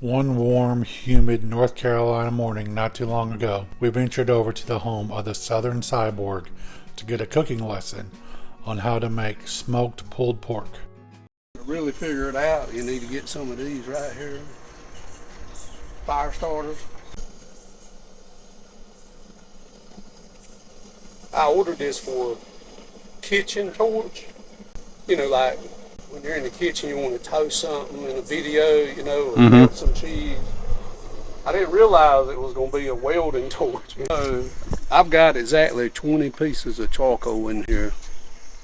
One warm, humid North Carolina morning not too long ago, we ventured over to the home of the Southern Cyborg to get a cooking lesson on how to make smoked pulled pork. To really figure it out, you need to get some of these right here. Fire starters. I ordered this for kitchen torch. You know, like when you're in the kitchen, you want to toast something in a video, you know, or melt some cheese. I didn't realize it was going to be a welding torch. So I've got exactly 20 pieces of charcoal in here.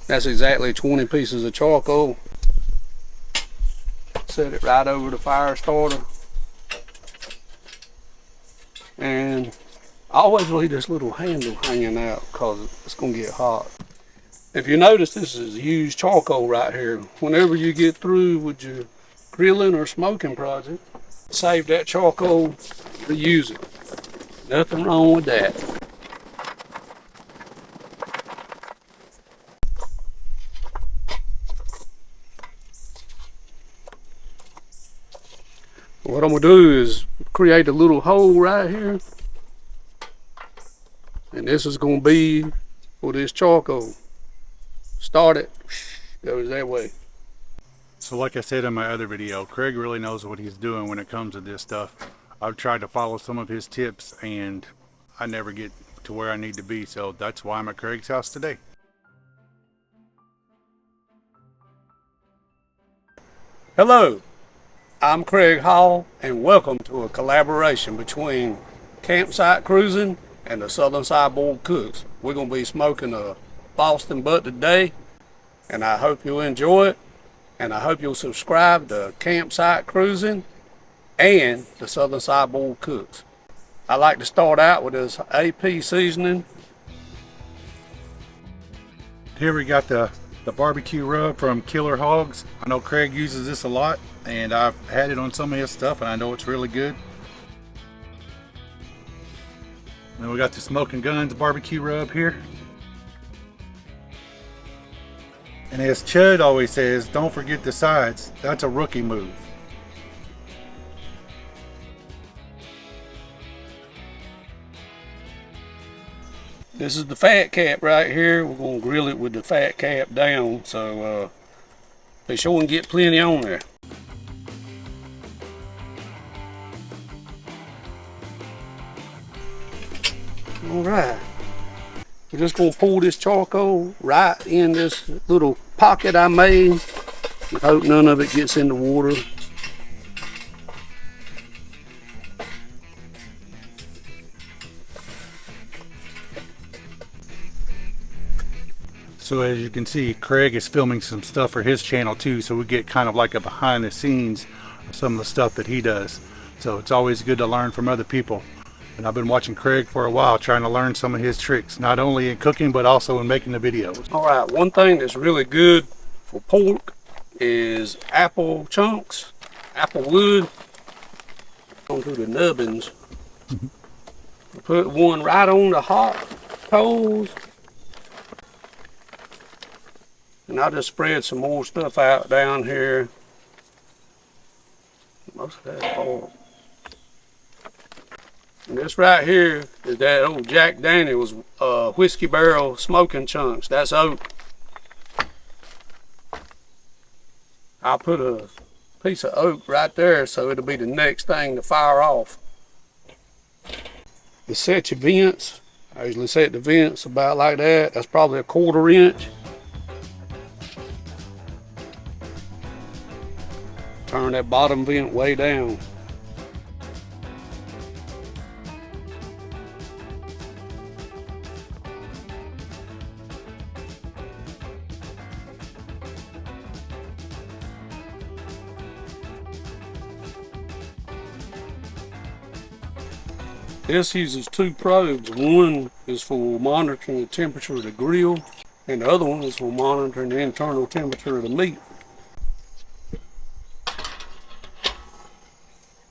That's exactly 20 pieces of charcoal. Set it right over the fire starter. And I always leave this little handle hanging out because it's going to get hot. If you notice, this is used charcoal right here. Whenever you get through with your grilling or smoking project, save that charcoal to use it. Nothing wrong with that. What I'm going to do is create a little hole right here. And this is going to be for this charcoal. Start it, goes that way. So like I said in my other video, Craig really knows what he's doing when it comes to this stuff. I've tried to follow some of his tips and I never get to where I need to be, so that's why I'm at Craig's house today. Hello, I'm Craig Hall and welcome to a collaboration between Campsite Cruising and the Southern Cyborg Cooks. We're going to be smoking a Boston butt today, and I hope you'll enjoy it, and I hope you'll subscribe to Campsite Cruising and the Southern Cyborg Cooks. I like to start out with this AP seasoning. Here we got the barbecue rub from Killer Hogs. I know Craig uses this a lot and I've had it on some of his stuff and I know it's really good. And then we got the Smoking Guns barbecue rub here. And as Chud always says, don't forget the sides. That's a rookie move. This is the fat cap right here. We're going to grill it with the fat cap down, so be sure and get plenty on there. All right. We're just going to pour this charcoal right in this little pocket I made and hope none of it gets in the water. So as you can see, Craig is filming some stuff for his channel too, so we get kind of like a behind the scenes of some of the stuff that he does. So it's always good to learn from other people. And I've been watching Craig for a while, trying to learn some of his tricks, not only in cooking, but also in making the videos. All right, one thing that's really good for pork is apple chunks, apple wood. Onto the nubbins. Put one right on the hot coals. And I'll just spread some more stuff out down here. Most of that's pork. And this right here is that old Jack Daniels whiskey barrel smoking chunks. That's oak. I'll put a piece of oak right there so it'll be the next thing to fire off. To set your vents, I usually set the vents about like that. That's probably a 1/4 inch. Turn that bottom vent way down. This uses 2 probes. One is for monitoring the temperature of the grill, and the other one is for monitoring the internal temperature of the meat.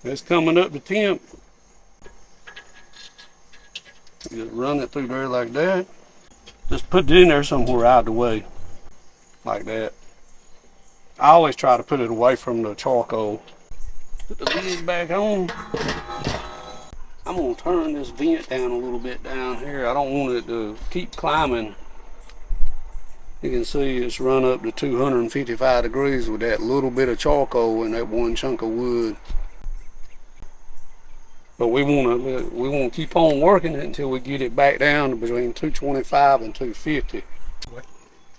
It's coming up to temp. Just run it through there like that. Just put it in there somewhere out of the way, like that. I always try to put it away from the charcoal. Put the lid back on. I'm gonna turn this vent down a little bit down here. I don't want it to keep climbing. You can see it's run up to 255 degrees with that little bit of charcoal and that one chunk of wood. But we want to keep on working it until we get it back down to between 225 and 250.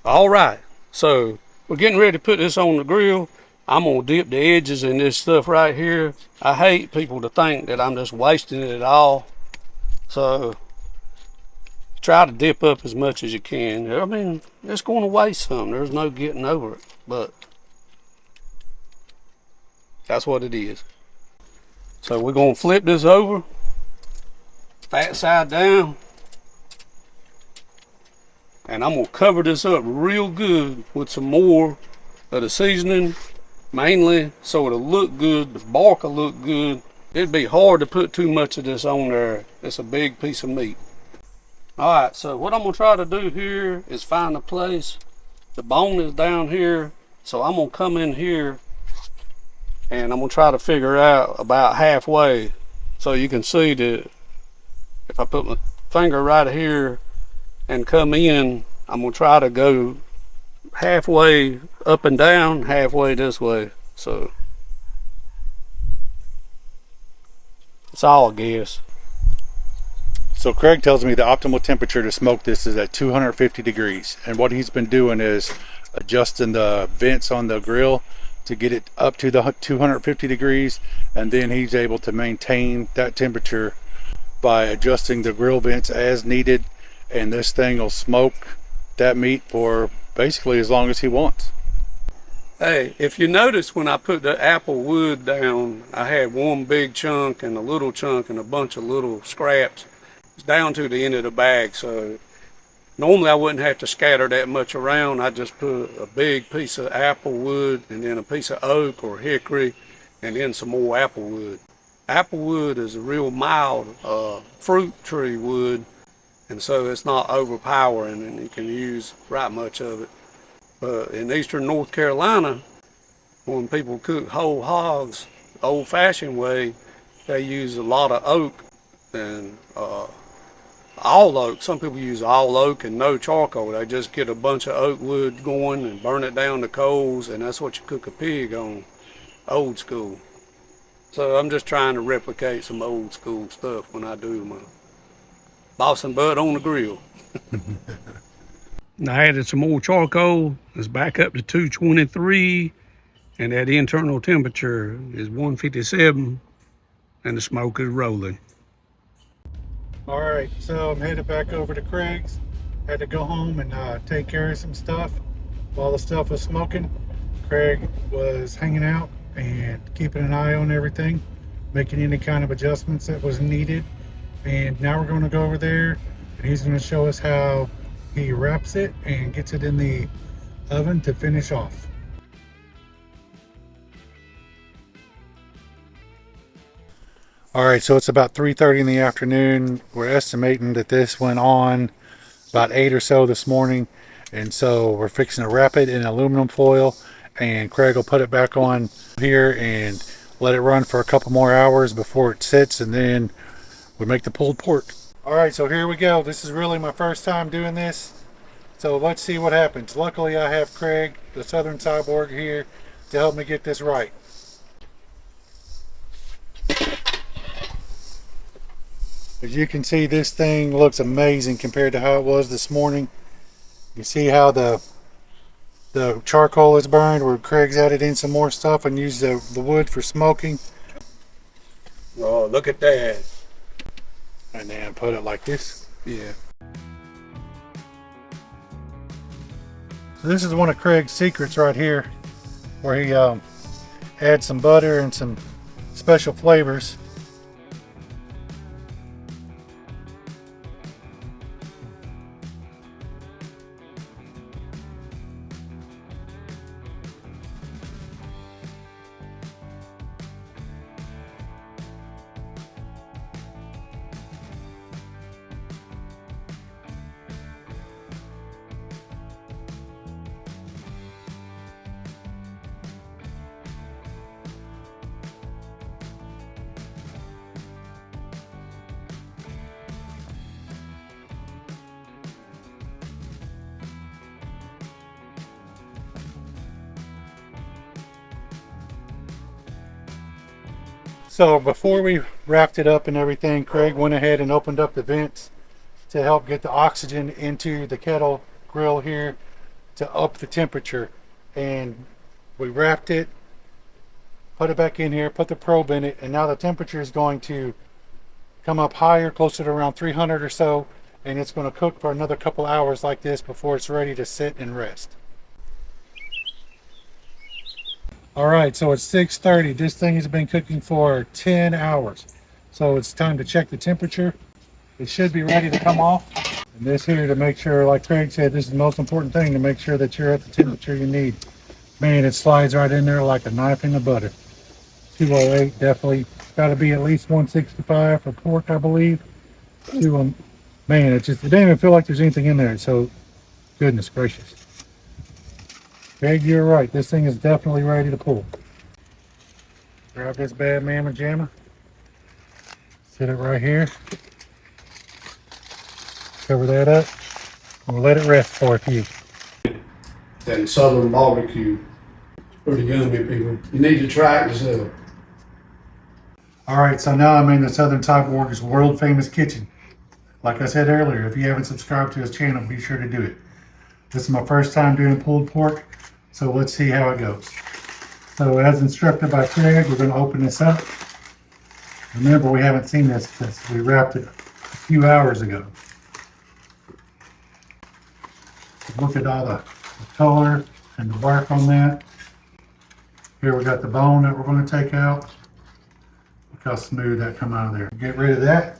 All right, so we're getting ready to put this on the grill. I'm gonna dip the edges in this stuff right here. I hate people to think that I'm just wasting it at all. So try to dip up as much as you can. I mean, it's going to waste some. There's no getting over it, but that's what it is. So we're going to flip this over, fat side down, and I'm going to cover this up real good with some more of the seasoning, mainly so it'll look good, the bark will look good. It'd be hard to put too much of this on there. It's a big piece of meat. All right, so what I'm gonna try to do here is find a place. The bone is down here, so I'm gonna come in here and I'm gonna try to figure out about halfway. So you can see that if I put my finger right here and come in, I'm gonna try to go halfway up and down, halfway this way. So it's all a guess. So Craig tells me the optimal temperature to smoke this is at 250 degrees. And what he's been doing is adjusting the vents on the grill to get it up to the 250 degrees. And then he's able to maintain that temperature by adjusting the grill vents as needed. And this thing will smoke that meat for basically as long as he wants. Hey, if you notice when I put the apple wood down, I had one big chunk and a little chunk and a bunch of little scraps. It's down to the end of the bag, so normally I wouldn't have to scatter that much around. I just put a big piece of apple wood and then a piece of oak or hickory and then some more apple wood. Apple wood is a real mild fruit tree wood, and so it's not overpowering and you can use right much of it. But in eastern North Carolina, when people cook whole hogs the old-fashioned way, they use a lot of oak and all oak. Some people use all oak and no charcoal. They just get a bunch of oak wood going and burn it down to coals, and that's what you cook a pig on, old school. So I'm just trying to replicate some old school stuff when I do my boss and bud on the grill. I added some more charcoal. It's back up to 223, and that internal temperature is 157, and the smoke is rolling. All right, so I'm headed back over to Craig's. Had to go home and take care of some stuff. While the stuff was smoking, Craig was hanging out and keeping an eye on everything, making any kind of adjustments that was needed. And now we're going to go over there and he's going to show us how he wraps it and gets it in the oven to finish off. All right, so it's about 3:30 in the afternoon. We're estimating that this went on about 8 or so this morning. And so we're fixing to wrap it in aluminum foil, and Craig will put it back on here and let it run for a couple more hours before it sits, and then we make the pulled pork. All right, so here we go. This is really my first time doing this. So let's see what happens. Luckily I have Craig, the Southern Cyborg, here to help me get this right. As you can see, this thing looks amazing compared to how it was this morning. You see how the charcoal is burned, where Craig's added in some more stuff and used the wood for smoking. Oh, look at that. And then put it like this. Yeah. So this is one of Craig's secrets right here, where he adds some butter and some special flavors. So before we wrapped it up and everything, Craig went ahead and opened up the vents to help get the oxygen into the kettle grill here to up the temperature. And we wrapped it, put it back in here, put the probe in it, and now the temperature is going to come up higher, closer to around 300 or so, and it's going to cook for another couple hours like this before it's ready to sit and rest. All right, so it's 6:30. This thing has been cooking for 10 hours. So it's time to check the temperature. It should be ready to come off. And this here to make sure, like Craig said, this is the most important thing, to make sure that you're at the temperature you need. Man, it slides right in there like a knife in the butter. 208, definitely. Got to be at least 165 for pork, I believe. Man, it didn't even feel like there's anything in there. So, goodness gracious. Craig, you're right. This thing is definitely ready to pull. Grab this bad mamma jamma. Sit it right here. Cover that up. We'll let it rest for a few. That Southern barbecue. It's pretty yummy, people. You need to try it yourself. All right, so now I'm in the Southern Cyborg's world famous kitchen. Like I said earlier, if you haven't subscribed to his channel, be sure to do it. This is my first time doing pulled pork, so let's see how it goes. So as instructed by Craig, we're going to open this up. Remember, we haven't seen this since we wrapped it a few hours ago. Look at all the color and the bark on that. Here we got the bone that we're going to take out. Look how smooth that come out of there. Get rid of that.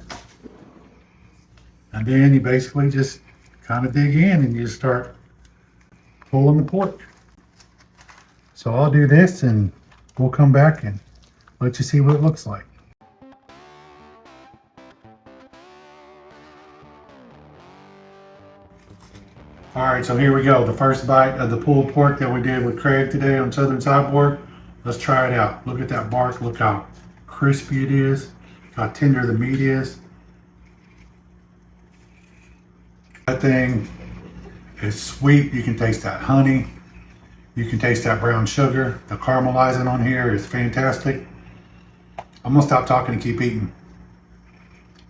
And then you basically just kind of dig in and you start pulling the pork. So I'll do this and we'll come back and let you see what it looks like. All right, so here we go. The first bite of the pulled pork that we did with Craig today on Southern Cyborg. Let's try it out. Look at that bark. Look how crispy it is, how tender the meat is. That thing is sweet. You can taste that honey. You can taste that brown sugar. The caramelizing on here is fantastic. I'm gonna stop talking and keep eating.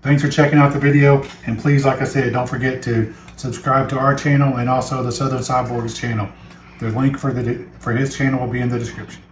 Thanks for checking out the video, and please, like I said, don't forget to subscribe to our channel and also the Southern Cyborg's channel. The link for his channel will be in the description.